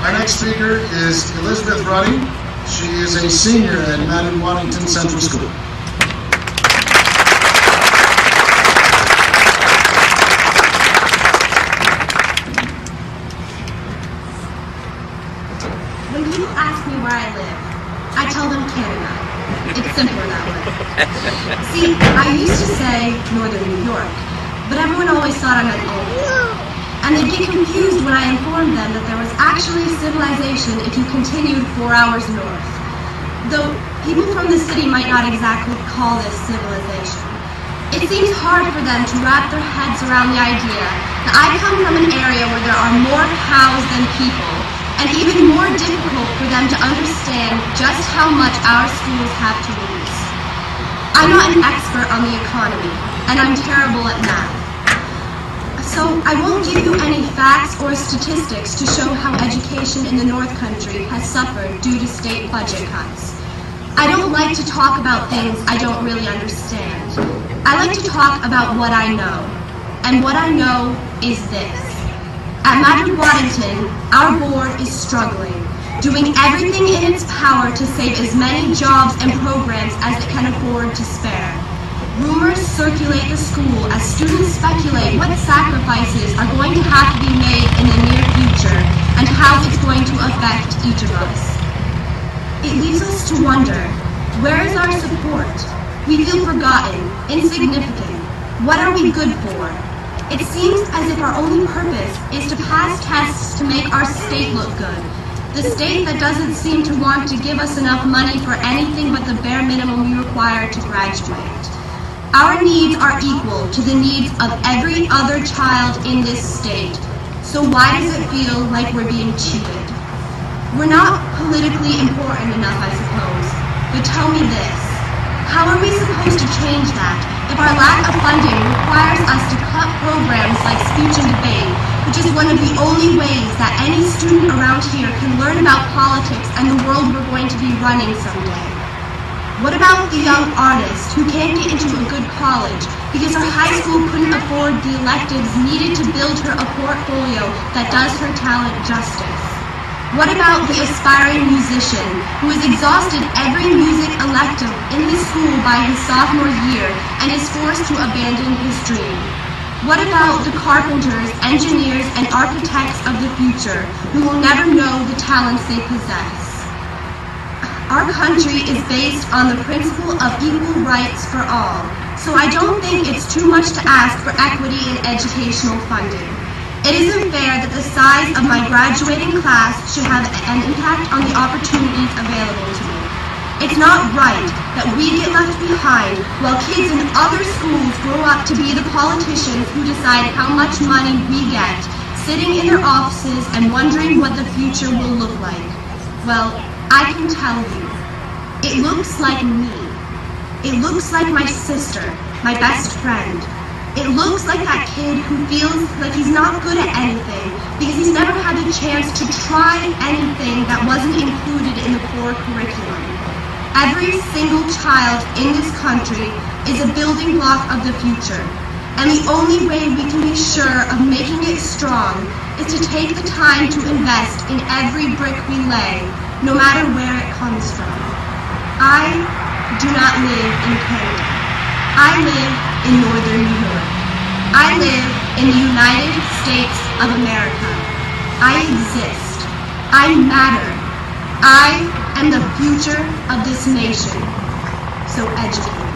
Our next speaker is Elizabeth Ruddy. She is a senior at Madden-Waddington Central School. When people ask me where I live, I tell them Canada. It's simpler that way. See, I used to say Northern New York, but everyone always thought I meant old. And they'd get confused when I informed them that there was actually civilization if you continued 4 hours north. Though people from the city might not exactly call this civilization. It seems hard for them to wrap their heads around the idea that I come from an area where there are more cows than people, and even more difficult for them to understand just how much our schools have to lose. I'm not an expert on the economy, and I'm terrible at math. So I won't give you any facts or statistics to show how education in the North Country has suffered due to state budget cuts. I don't like to talk about things I don't really understand. I like to talk about what I know, and what I know is this. At Madden-Waddington, our board is struggling, doing everything in its power to save as many jobs and programs as it can afford to spare. Rumors circulate the school as students speculate what sacrifices are going to have to be made in the near future and how it's going to affect each of us. It leaves us to wonder, where is our support? We feel forgotten, insignificant. What are we good for? It seems as if our only purpose is to pass tests to make our state look good. The state that doesn't seem to want to give us enough money for anything but the bare minimum we require to graduate. Our needs are equal to the needs of every other child in this state. So why does it feel like we're being cheated? We're not politically important enough, I suppose. But tell me this. How are we supposed to change that if our lack of funding requires us to cut programs like speech and debate, which is one of the only ways that any student around here can learn about politics and the world we're going to be running someday? What about the young artist who can't get into a good college because her high school couldn't afford the electives needed to build her a portfolio that does her talent justice? What about the aspiring musician who has exhausted every music elective in his school by his sophomore year and is forced to abandon his dream? What about the carpenters, engineers, and architects of the future who will never know the talents they possess? Our country is based on the principle of equal rights for all, so I don't think it's too much to ask for equity in educational funding. It isn't fair that the size of my graduating class should have an impact on the opportunities available to me. It's not right that we get left behind while kids in other schools grow up to be the politicians who decide how much money we get, sitting in their offices and wondering what the future will look like. Well, I can tell you, it looks like me. It looks like my sister, my best friend. It looks like that kid who feels like he's not good at anything because he's never had a chance to try anything that wasn't included in the core curriculum. Every single child in this country is a building block of the future, and the only way we can be sure of making it strong is to take the time to invest in every brick we lay, no matter where it comes from. I do not live in Canada. I live in Northern New York. I live in the United States of America. I exist. I matter. I am the future of this nation. So educate.